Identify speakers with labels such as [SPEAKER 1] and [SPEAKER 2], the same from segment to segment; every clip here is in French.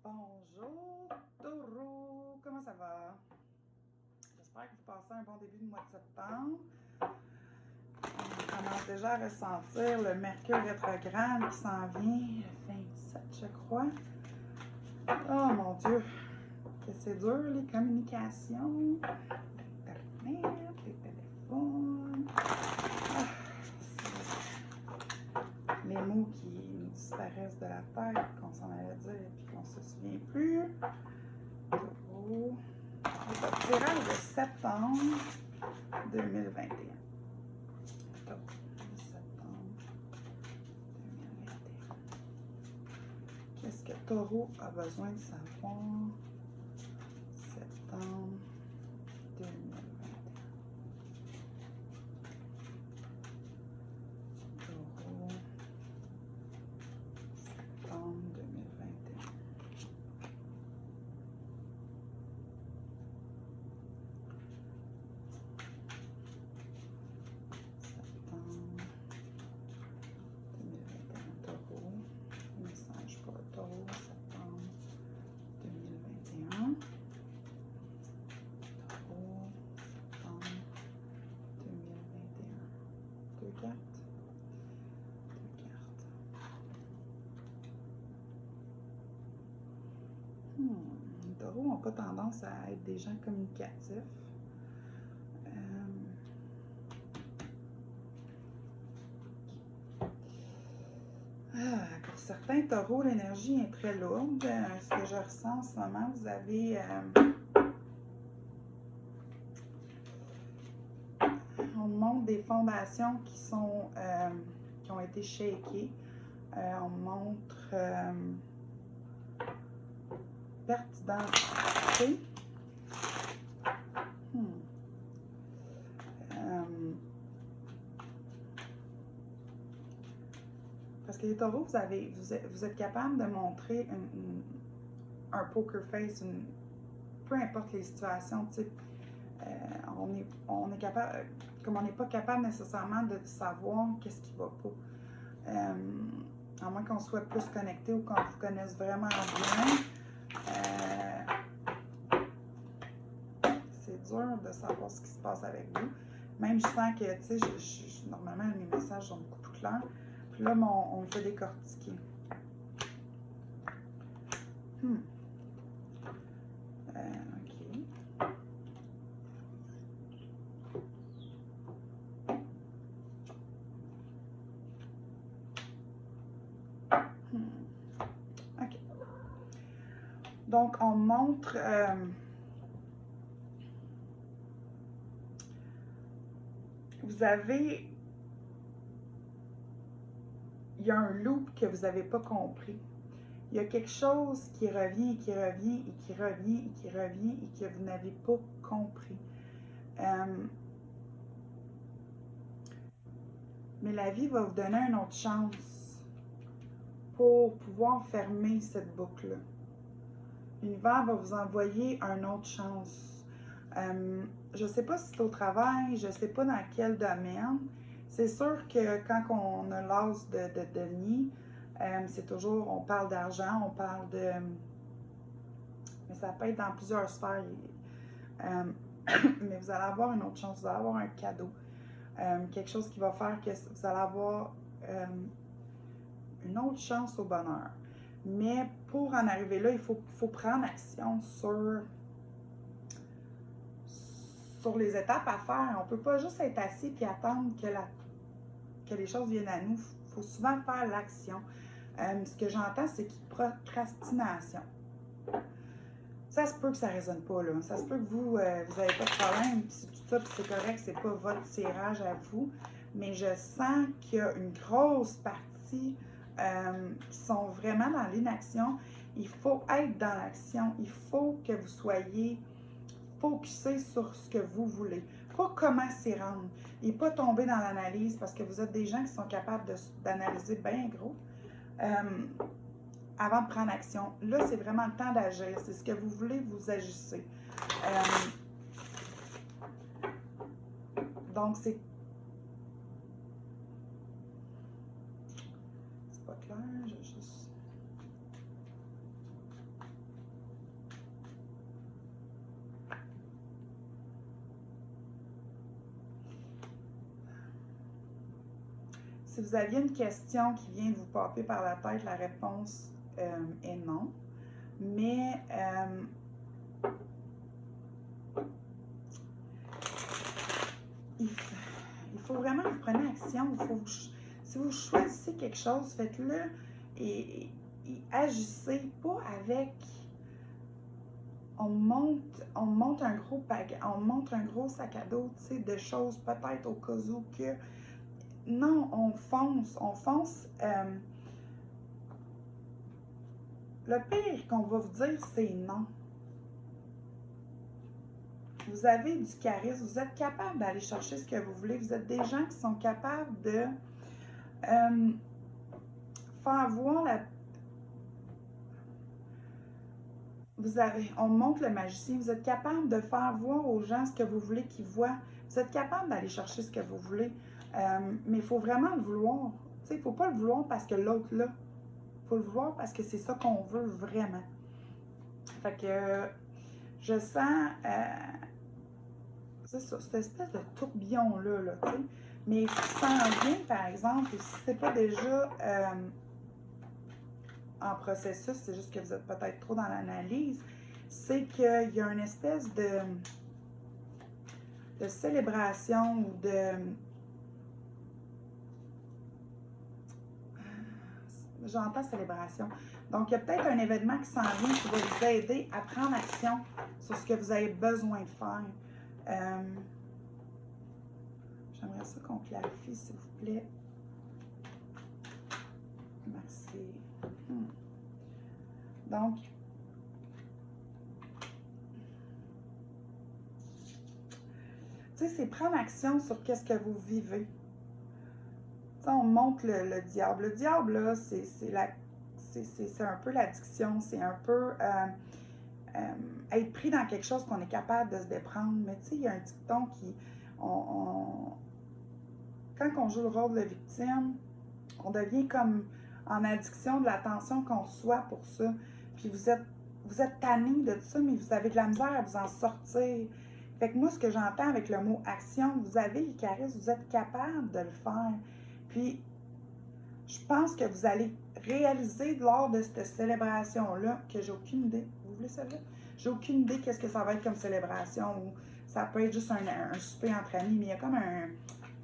[SPEAKER 1] Bonjour Taureau, comment ça va? J'espère que vous passez un bon début de mois de septembre. On commence déjà à ressentir le Mercure rétrograde qui s'en vient le 27, je crois. Oh mon Dieu, que c'est dur les communications, Internet, les téléphones. Les mots qui nous disparaissent de la tête, qu'on s'en allait dire et qu'on ne se souvient plus. Taureau. Votre tirage de septembre 2021. Septembre 2021. Qu'est-ce que Taureau a besoin de savoir? Septembre 2021. Taureau. Septembre 2021. Message pour le Taureau, septembre 2021. Taureau, septembre 2021. Deux cartes. Deux cartes. Les Taureaux n'ont pas tendance à être des gens communicatifs. Pour certains Taureaux, l'énergie est très lourde. Ce que je ressens en ce moment, vous avez... on montre des fondations qui sont qui ont été shakées. On montre perte d'identité. Parce que les Taureaux, vous êtes capable de montrer un poker face, peu importe les situations, type, on est capable, comme on n'est pas capable nécessairement de savoir qu'est-ce qui va pas. À moins qu'on soit plus connecté ou qu'on vous connaisse vraiment bien. C'est dur de savoir ce qui se passe avec vous. Même je sens que, tu sais, normalement, mes messages sont beaucoup plus clairs. Puis là, on me fait décortiquer. OK. OK. Donc, on montre... vous avez... Il y a un loop que vous n'avez pas compris. Il y a quelque chose qui revient et qui revient et qui revient et qui revient et que vous n'avez pas compris. Mais la vie va vous donner une autre chance pour pouvoir fermer cette boucle-là. L'univers va vous envoyer une autre chance. Je ne sais pas si c'est au travail, je ne sais pas dans quel domaine. C'est sûr que quand on a l'as de denier, c'est toujours, on parle d'argent, on parle de... mais ça peut être dans plusieurs sphères. Mais vous allez avoir une autre chance, vous allez avoir un cadeau. Quelque chose qui va faire que vous allez avoir une autre chance au bonheur. Mais pour en arriver là, il faut prendre action sur les étapes à faire. On ne peut pas juste être assis et attendre que les choses viennent à nous. Il faut souvent faire l'action. Ce que j'entends, c'est procrastination. Ça se peut que ça ne résonne pas, là. Ça se peut que vous n'avez pas de problème, puis tout ça, puis c'est correct, c'est pas votre tirage à vous. Mais je sens qu'il y a une grosse partie qui sont vraiment dans l'inaction. Il faut être dans l'action. Il faut que vous soyez focusé sur ce que vous voulez. Pas comment s'y rendre. Et pas tomber dans l'analyse parce que vous êtes des gens qui sont capables d'analyser bien gros. Avant de prendre action. Là, c'est vraiment le temps d'agir. C'est ce que vous voulez, vous agissez. Donc, c'est pas clair, je juste... Si vous aviez une question qui vient de vous popper par la tête, la réponse est non. Mais il faut vraiment que vous preniez action. Si vous choisissez quelque chose, faites-le et agissez pas avec. On monte un gros paquet, on monte un gros sac à dos, tu sais, de choses peut-être au cas où que. Non, on fonce. Le pire qu'on va vous dire, c'est non. Vous avez du charisme, vous êtes capable d'aller chercher ce que vous voulez. Vous êtes des gens qui sont capables de faire voir la... On montre le magicien, vous êtes capable de faire voir aux gens ce que vous voulez qu'ils voient. Vous êtes capable d'aller chercher ce que vous voulez. Mais il faut vraiment le vouloir. Tu sais, il ne faut pas le vouloir parce que l'autre l'a. Il faut le vouloir parce que c'est ça qu'on veut vraiment. Fait que je sens... c'est ça, cette espèce de tourbillon-là, là, tu sais. Mais ce qui s'en vient, par exemple, si ce n'est pas déjà en processus, c'est juste que vous êtes peut-être trop dans l'analyse, c'est qu'il y a une espèce de célébration ou de... J'entends célébration. Donc, il y a peut-être un événement qui s'en vient qui va vous aider à prendre action sur ce que vous avez besoin de faire. J'aimerais ça qu'on clarifie, s'il vous plaît. Merci. Donc, tu sais, c'est prendre action sur qu'est-ce que vous vivez. Tu sais, on montre le diable. Le diable, là, c'est un peu l'addiction, c'est un peu être pris dans quelque chose qu'on est capable de se déprendre. Mais tu sais, il y a un dicton qui... Quand on joue le rôle de victime, on devient comme en addiction de l'attention qu'on reçoit pour ça. Puis vous êtes tanné de ça, mais vous avez de la misère à vous en sortir. Fait que moi, ce que j'entends avec le mot action, vous avez le charisme, vous êtes capable de le faire. Puis, je pense que vous allez réaliser lors de cette célébration-là, que j'ai aucune idée. Vous voulez celle-là? J'ai aucune idée qu'est-ce que ça va être comme célébration. Ou ça peut être juste un souper entre amis, mais il y a comme un...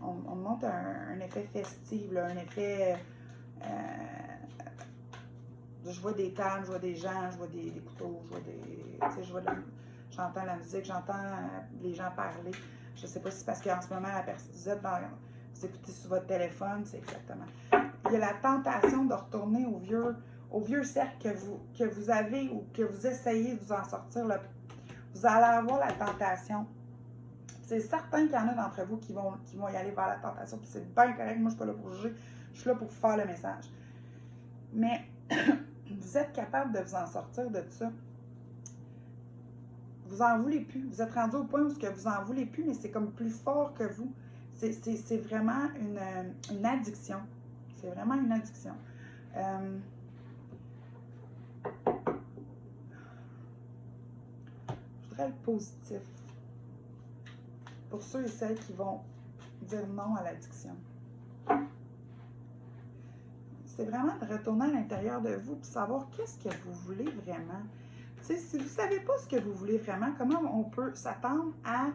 [SPEAKER 1] On montre un effet festif, là, un effet... je vois des tables, je vois des gens, je vois des couteaux, je vois des... Tu sais, j'entends la musique, j'entends les gens parler. Je sais pas si c'est parce qu'en ce moment, vous écoutez sur votre téléphone, c'est exactement. Il y a la tentation de retourner au vieux cercle que vous avez ou que vous essayez de vous en sortir. Là. Vous allez avoir la tentation. C'est certain qu'il y en a d'entre vous qui vont y aller vers la tentation. Puis c'est bien correct, moi je suis pas là pour juger, je suis là pour faire le message. Mais vous êtes capable de vous en sortir de ça. Vous en voulez plus. Vous êtes rendu au point où vous en voulez plus, mais c'est comme plus fort que vous. C'est vraiment une addiction. C'est vraiment une addiction. Je voudrais le positif. Pour ceux et celles qui vont dire non à l'addiction. C'est vraiment de retourner à l'intérieur de vous pour savoir qu'est-ce que vous voulez vraiment. T'sais, si vous ne savez pas ce que vous voulez vraiment, comment on peut s'attendre à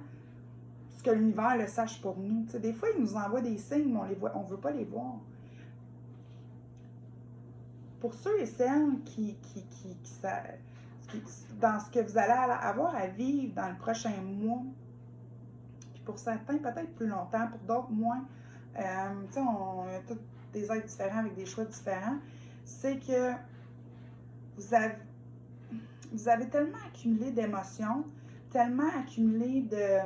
[SPEAKER 1] ce que l'univers le sache pour nous? T'sais, des fois, il nous envoie des signes, mais on ne veut pas les voir. Pour ceux et celles dans ce que vous allez avoir à vivre dans le prochain mois, puis pour certains, peut-être plus longtemps, pour d'autres, moins, on a tous des êtres différents avec des choix différents, c'est que vous avez tellement accumulé d'émotions, tellement accumulé de...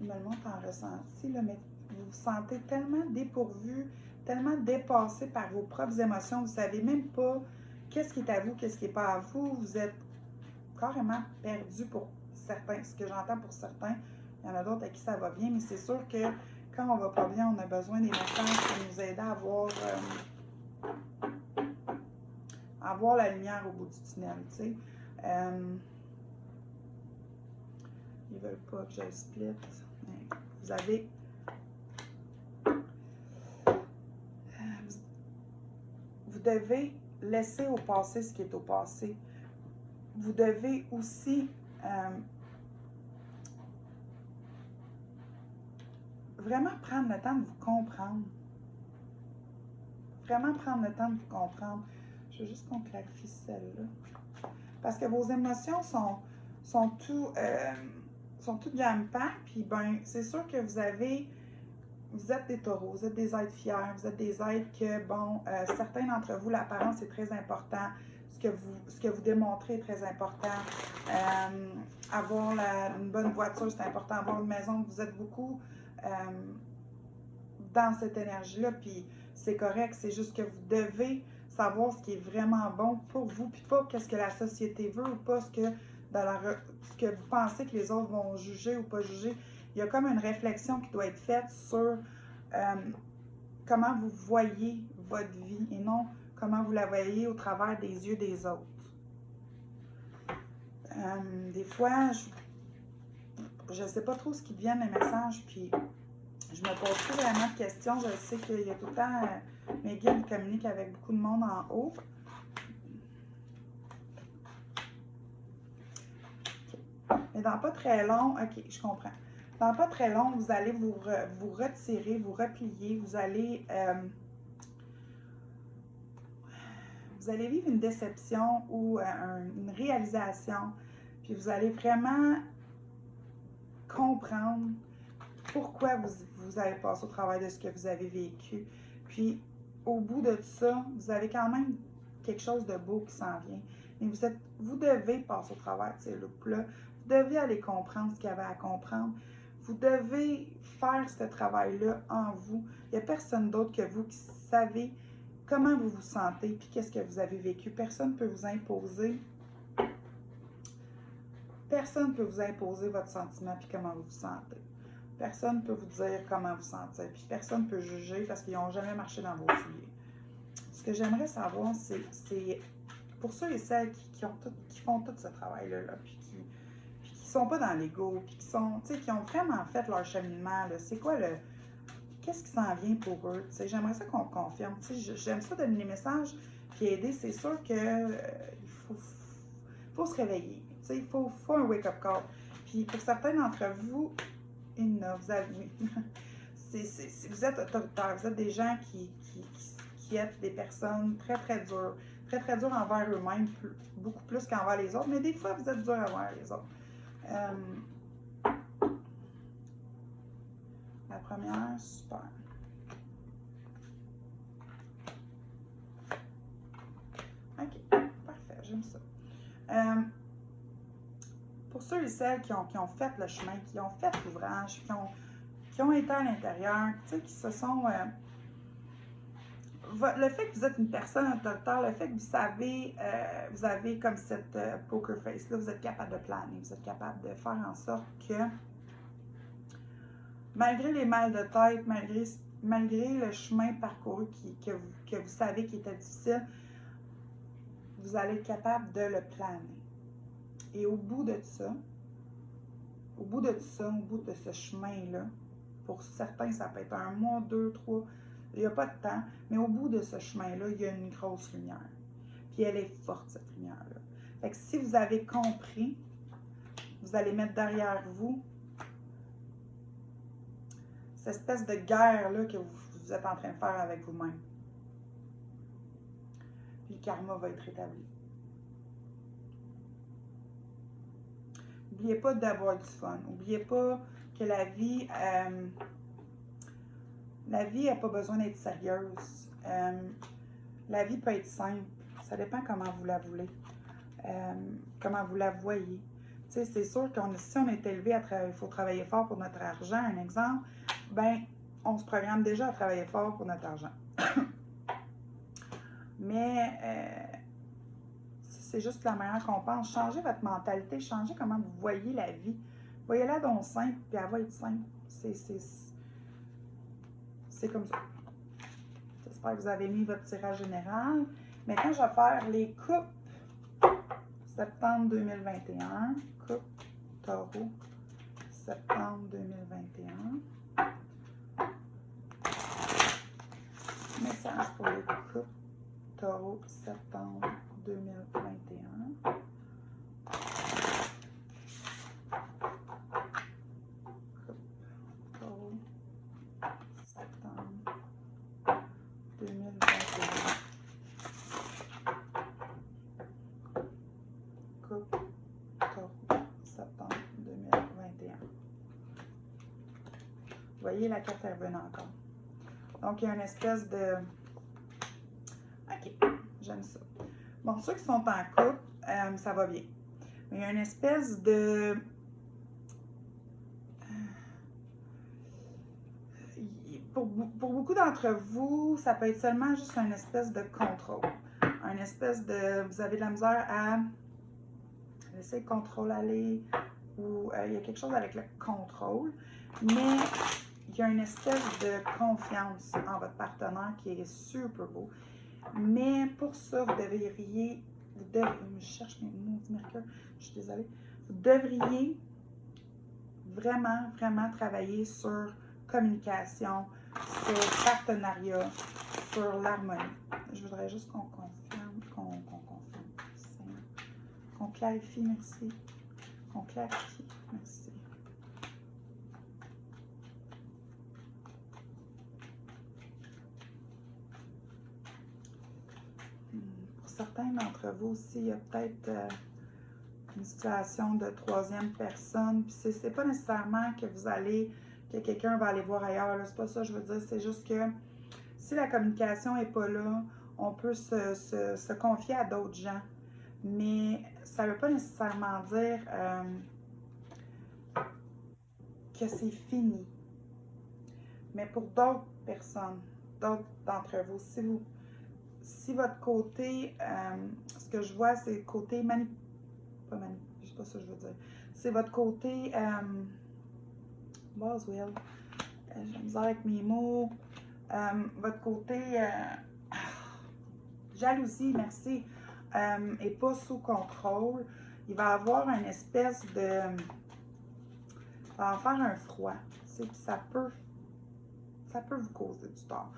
[SPEAKER 1] Il me le montre en ressenti, là, mais vous vous sentez tellement dépourvu, tellement dépassé par vos propres émotions, vous ne savez même pas qu'est-ce qui est à vous, qu'est-ce qui n'est pas à vous. Vous êtes carrément perdu pour certains. Ce que j'entends pour certains, il y en a d'autres à qui ça va bien, mais c'est sûr que quand on va pas bien, on a besoin des messages pour nous aider à voir la lumière au bout du tunnel, tu sais. Ils veulent pas que je le split. Vous avez... Vous devez laisser au passé ce qui est au passé. Vous devez aussi vraiment prendre le temps de vous comprendre. Vraiment prendre le temps de vous comprendre. Je veux juste qu'on clarifie celle-là. Parce que vos émotions sont toutes jam-pack. Puis ben, c'est sûr que vous êtes des taureaux, vous êtes des êtres fiers, vous êtes des êtres que, bon, certains d'entre vous, l'apparence est très important. Ce que vous démontrez est très important. Avoir une bonne voiture, c'est important. Avoir une maison, vous êtes beaucoup dans cette énergie-là. Puis c'est correct, c'est juste que vous devez savoir ce qui est vraiment bon pour vous, puis pas ce que la société veut ou pas ce que vous pensez que les autres vont juger ou pas juger. Il y a comme une réflexion qui doit être faite sur comment vous voyez votre vie et non comment vous la voyez au travers des yeux des autres. Des fois, je ne sais pas trop ce qui devient les messages, puis je me pose plus vraiment de questions. Je sais qu'il y a tout le temps, mes guides communiquent avec beaucoup de monde en haut. Mais dans pas très long, ok, je comprends. Dans pas très long, vous allez vous retirer, vous replier, vous allez vivre une déception ou une réalisation, puis vous allez vraiment comprendre pourquoi vous avez passé au travers de ce que vous avez vécu. Puis, au bout de ça, vous avez quand même quelque chose de beau qui s'en vient. Mais vous devez passer au travers de ces loops-là. Vous devez aller comprendre ce qu'il y avait à comprendre. Vous devez faire ce travail-là en vous. Il n'y a personne d'autre que vous qui savez comment vous vous sentez puis qu'est-ce que vous avez vécu. Personne ne peut vous imposer. Personne ne peut vous imposer votre sentiment puis comment vous vous sentez. Personne ne peut vous dire comment vous sentez. Puis personne ne peut juger parce qu'ils n'ont jamais marché dans vos souliers. Ce que j'aimerais savoir, c'est pour ceux et celles qui font tout ce travail-là, puis qui ne sont pas dans l'ego, puis qui ont vraiment fait leur cheminement, c'est quoi qu'est-ce qui s'en vient pour eux? J'aimerais ça qu'on confirme. J'aime ça donner des messages, puis aider. C'est sûr que il faut se réveiller. Il faut un wake-up call. Puis pour certains d'entre vous, vous êtes autoritaires, vous êtes des gens qui êtes des personnes très, très dures envers eux-mêmes, beaucoup plus qu'envers les autres, mais des fois, vous êtes durs envers les autres. La première, super. OK, parfait, j'aime ça. Pour ceux et celles qui ont fait le chemin, qui ont fait l'ouvrage, qui ont été à l'intérieur, qui se sont... le fait que vous êtes une personne autoritaire, le fait que vous avez comme cette poker face-là, vous êtes capable de planer, vous êtes capable de faire en sorte que, malgré les mal de tête, malgré le chemin parcouru que vous savez qui était difficile, vous allez être capable de le planer. Et au bout de ça, au bout de ce chemin-là, pour certains, ça peut être 1 mois, 2, 3, il n'y a pas de temps, mais au bout de ce chemin-là, il y a une grosse lumière. Puis elle est forte, cette lumière-là. Fait que si vous avez compris, vous allez mettre derrière vous cette espèce de guerre-là que vous êtes en train de faire avec vous-même. Puis le karma va être rétabli. N'oubliez pas d'avoir du fun. N'oubliez pas que la vie n'a pas besoin d'être sérieuse. La vie peut être simple. Ça dépend comment vous la voulez. Comment vous la voyez. Tu sais, c'est sûr que si on est élevé il faut travailler fort pour notre argent, un exemple, ben, on se programme déjà à travailler fort pour notre argent. Mais c'est juste la manière qu'on pense. Changez votre mentalité, changez comment vous voyez la vie. Voyez-la donc simple, puis elle va être simple. C'est comme ça. J'espère que vous avez mis votre tirage général. Maintenant, je vais faire les coupes septembre 2021. Coupe, taureau, septembre 2021. Message pour les couples taureau, septembre 2021. Taureau, septembre 2021. Couple taureau, septembre 2021. Vous voyez, la carte est revenue encore. Donc, il y a une espèce de... OK, j'aime ça. Bon, ceux qui sont en couple, ça va bien. Mais il y a une espèce de... Pour beaucoup d'entre vous, ça peut être seulement juste une espèce de contrôle. Une espèce de... Vous avez de la misère à laisser le contrôle aller, ou il y a quelque chose avec le contrôle, mais il y a une espèce de confiance en votre partenaire qui est super beau. Mais pour ça, vous devriez... je cherche mes mots du Mercure, je suis désolée. Vous devriez vraiment, vraiment travailler sur communication, sur partenariat, sur l'harmonie. Je voudrais juste qu'on confirme, qu'on clarifie, merci. Qu'on clarifie, merci. Pour certains d'entre vous aussi, il y a peut-être une situation de troisième personne. Puis c'est pas nécessairement que vous allez, que quelqu'un va aller voir ailleurs. C'est pas ça que je veux dire. C'est juste que si la communication n'est pas là, on peut se confier à d'autres gens. Mais ça ne veut pas nécessairement dire que c'est fini. Mais pour d'autres personnes, d'autres d'entre vous, si votre côté, ce que je vois, c'est le côté je sais pas ça que je veux dire. C'est votre côté Boswell. J'ai misère avec mes mots. Votre côté jalousie, merci, et pas sous contrôle. Il va avoir une espèce de... Ça va faire un froid. Puis ça peut vous causer du tort.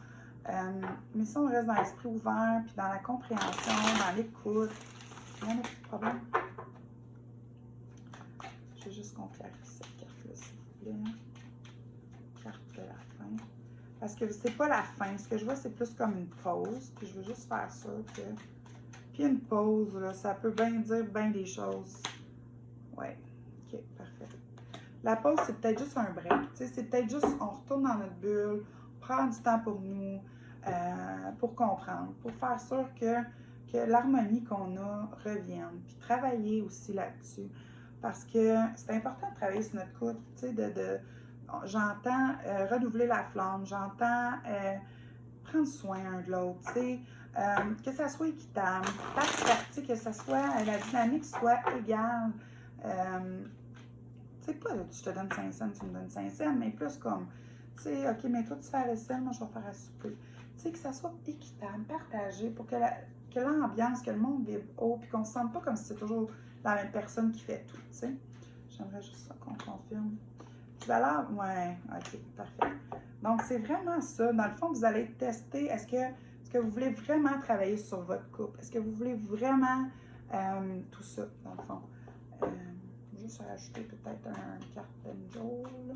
[SPEAKER 1] Mais si on reste dans l'esprit ouvert, puis dans la compréhension, dans l'écoute, il n'y a pas de problème. Je vais juste qu'on clarifie cette carte-là, s'il vous plaît. Carte de la fin. Parce que c'est pas la fin. Ce que je vois, c'est plus comme une pause. Puis je veux juste faire ça que... Puis une pause, là, ça peut bien dire bien des choses. Ouais. OK, parfait. La pause, c'est peut-être juste un break. C'est peut-être juste, on retourne dans notre bulle, prend du temps pour nous, pour comprendre, pour faire sûr que l'harmonie qu'on a revienne. Puis travailler aussi là-dessus. Parce que c'est important de travailler sur notre couple, tu sais, j'entends renouveler la flamme, j'entends prendre soin un de l'autre, tu sais, que ça soit équitable, que ça soit, la dynamique soit égale. Tu sais, pas je te donne 5 cents, tu me donnes 5 cents, mais plus comme, tu sais, OK, mais toi tu fais la vaisselle, moi je vais faire à souper. Tu sais, que ça soit équitable, partagé, pour que l'ambiance, que le monde vibre haut, puis qu'on ne se sente pas comme si c'est toujours la même personne qui fait tout, tu sais. J'aimerais juste ça qu'on confirme. Tout à l'heure, ouais, OK, parfait. Donc, c'est vraiment ça. Dans le fond, vous allez tester, est-ce que vous voulez vraiment travailler sur votre couple? Est-ce que vous voulez vraiment tout ça, dans le fond? Juste rajouter peut-être une carte d'Angel.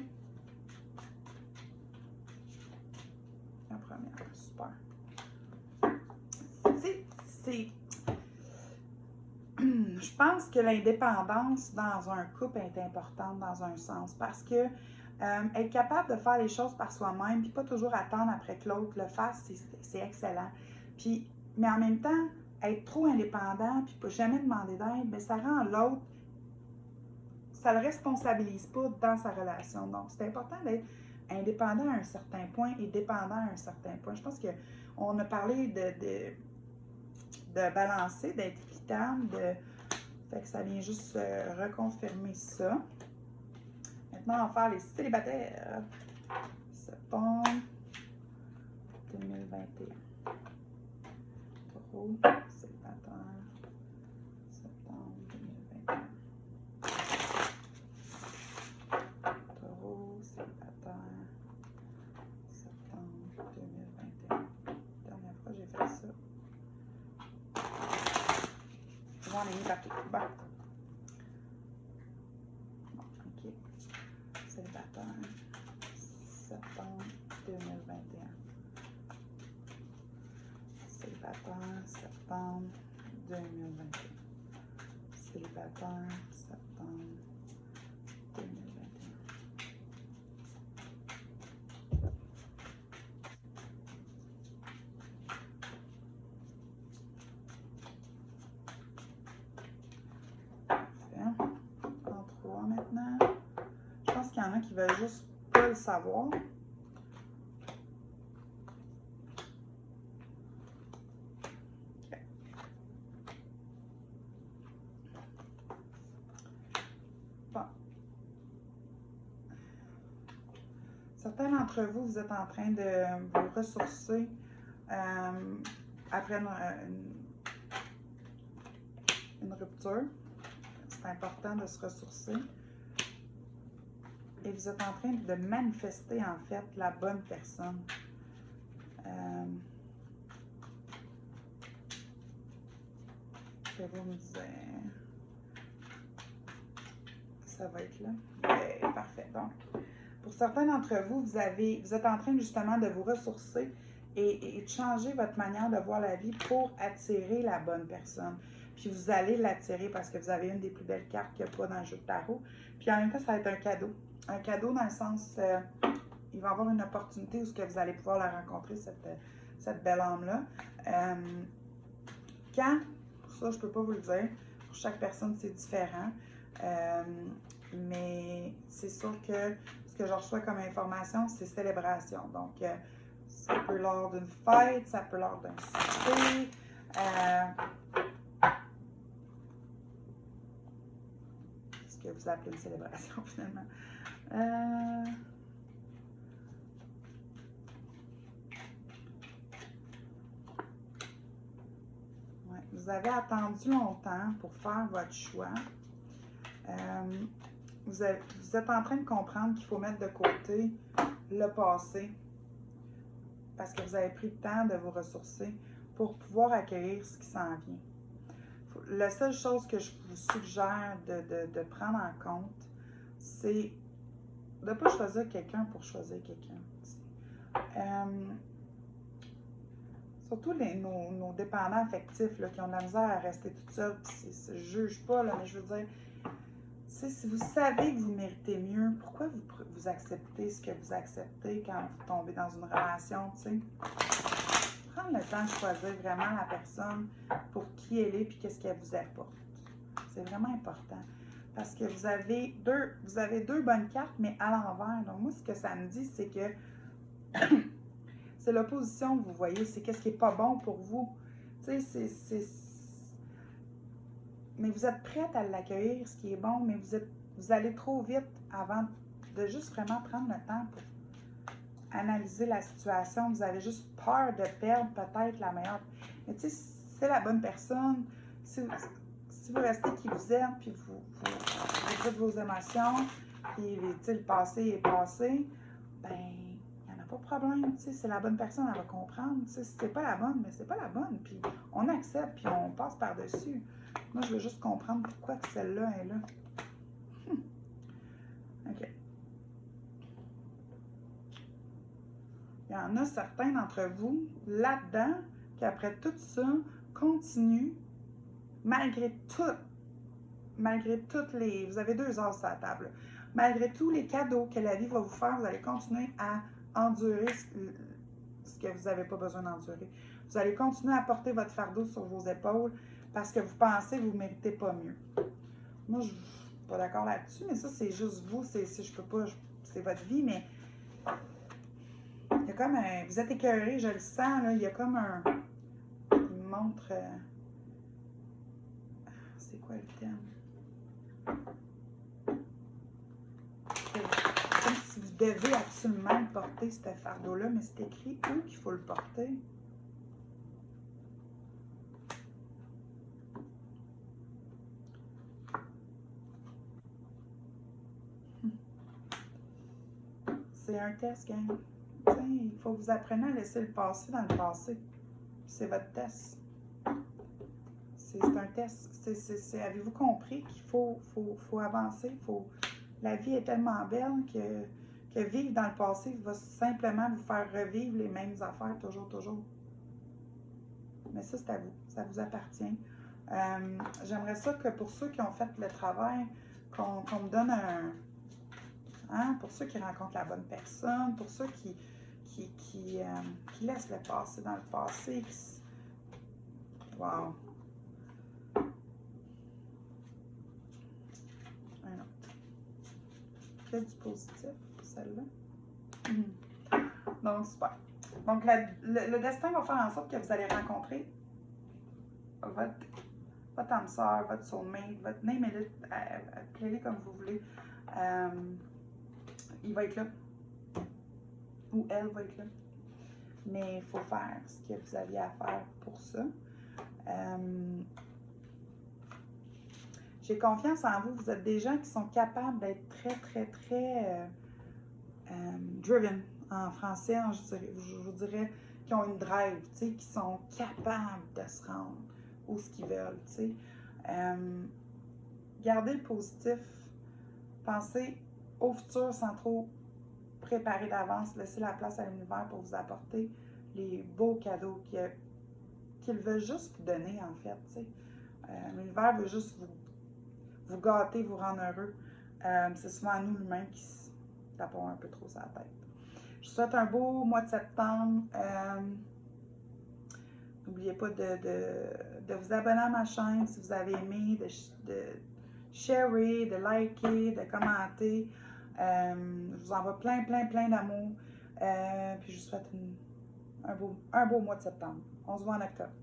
[SPEAKER 1] La première, super. C'est... Je pense que l'indépendance dans un couple est importante dans un sens parce que être capable de faire les choses par soi-même puis pas toujours attendre après que l'autre le fasse, c'est excellent. Puis, mais en même temps, être trop indépendant puis pas jamais demander d'aide, bien, ça rend l'autre, ça le responsabilise pas dans sa relation. Donc, c'est important d'être indépendant à un certain point et dépendant à un certain point. Je pense qu'on a parlé de balancer, d'être équitable, fait que ça vient juste reconfirmer ça. Maintenant, on va faire les célibataires. Septembre 2021. Taureau, célibataire. Septembre 2021. j'en ai mis partout. Bon. Bon, OK. Célibataire. Septembre 2021. Célibataire, septembre 2021. Célibataire, septembre 2021. Parfait. En 3 maintenant. Je pense qu'il y en a qui veulent juste pas le savoir. Certains d'entre vous, vous êtes en train de vous ressourcer après une rupture. C'est important de se ressourcer. Et vous êtes en train de manifester, en fait, la bonne personne. Je vais vous me dire... Ça va être là. Okay, parfait. Donc, pour certains d'entre vous, vous êtes en train justement de vous ressourcer et de changer votre manière de voir la vie pour attirer la bonne personne. Puis vous allez l'attirer parce que vous avez une des plus belles cartes qu'il n'y a pas dans le jeu de tarot. Puis en même temps, ça va être un cadeau. Un cadeau dans le sens, il va y avoir une opportunité où vous allez pouvoir la rencontrer, cette belle âme-là. Quand, ça je ne peux pas vous le dire, pour chaque personne c'est différent. Mais c'est sûr que ce que je reçois comme information, c'est célébration. Donc, ça peut lors d'une fête, ça peut lors d'un souper. Ce que vous appelez une célébration, finalement. Ouais, vous avez attendu longtemps pour faire votre choix. Vous êtes en train de comprendre qu'il faut mettre de côté le passé parce que vous avez pris le temps de vous ressourcer pour pouvoir accueillir ce qui s'en vient. La seule chose que je vous suggère de prendre en compte, c'est de ne pas choisir quelqu'un pour choisir quelqu'un. Surtout nos dépendants affectifs là, qui ont de la misère à rester toute seule, je ne juge pas, là, mais je veux dire, si vous savez que vous méritez mieux, pourquoi vous acceptez ce que vous acceptez quand vous tombez dans une relation, tu sais? Prendre le temps de choisir vraiment la personne pour qui elle est et qu'est-ce qu'elle vous apporte. C'est vraiment important. Parce que vous avez deux bonnes cartes, mais à l'envers. Donc, moi, ce que ça me dit, c'est que c'est l'opposition que vous voyez. C'est qu'est-ce qui n'est pas bon pour vous. Tu sais, mais vous êtes prête à l'accueillir, ce qui est bon, mais vous allez trop vite avant de juste vraiment prendre le temps pour analyser la situation. Vous avez juste peur de perdre peut-être la meilleure. Mais tu sais, c'est la bonne personne. Si vous restez qui vous êtes, puis vous dites vos émotions, puis le passé est passé, ben, il n'y en a pas de problème. Tu sais, c'est la bonne personne, elle va comprendre. Tu sais, si c'est pas la bonne, mais c'est pas la bonne. Puis on accepte, puis on passe par-dessus. Moi, je veux juste comprendre pourquoi que celle-là est là. OK. Il y en a certains d'entre vous, là-dedans, qui après tout ça, continuent, malgré toutes les... Vous avez 2 heures sur la table. Malgré tous les cadeaux que la vie va vous faire, vous allez continuer à endurer ce que vous n'avez pas besoin d'endurer. Vous allez continuer à porter votre fardeau sur vos épaules parce que vous pensez que vous ne méritez pas mieux. Moi, je ne suis pas d'accord là-dessus, mais ça, c'est juste vous. Je peux pas... C'est votre vie, mais... Il y a comme un... Vous êtes écœuré, je le sens, là. Il y a comme un... Il me montre... C'est quoi le terme? Comme si vous devez absolument porter ce fardeau-là, mais c'est écrit où qu'il faut le porter. C'est un test, gang. Il faut que vous appreniez à laisser le passé dans le passé. C'est votre test. C'est un test. Avez-vous compris qu'il faut avancer? La vie est tellement belle que vivre dans le passé va simplement vous faire revivre les mêmes affaires toujours, toujours. Mais ça, c'est à vous. Ça vous appartient. J'aimerais ça que pour ceux qui ont fait le travail, qu'on me donne un... Hein, pour ceux qui rencontrent la bonne personne, pour ceux qui laissent le passé dans le passé. Wow! Un autre. Que du positif pour celle-là. Donc, super. Donc, le destin va faire en sorte que vous allez rencontrer votre âme sœur, votre soulmate, votre name it, appelez-les comme vous voulez. Il va être là. Ou elle va être là. Mais il faut faire ce que vous aviez à faire pour ça. J'ai confiance en vous. Vous êtes des gens qui sont capables d'être très, très, très driven. En français, je vous dirais qui ont une drive, qui sont capables de se rendre où ce qu'ils veulent. Gardez le positif. Pensez au futur sans trop préparer d'avance. Laissez la place à l'univers pour vous apporter les beaux cadeaux qu'il veut juste vous donner, en fait. L'univers veut juste vous gâter, vous rendre heureux. C'est souvent nous, l'humain, qui se tapons un peu trop sur la tête. Je vous souhaite un beau mois de septembre. N'oubliez pas de vous abonner à ma chaîne si vous avez aimé, de sharer, de liker, de commenter. Je vous envoie plein d'amour. Puis je vous souhaite un beau mois de septembre. On se voit en octobre.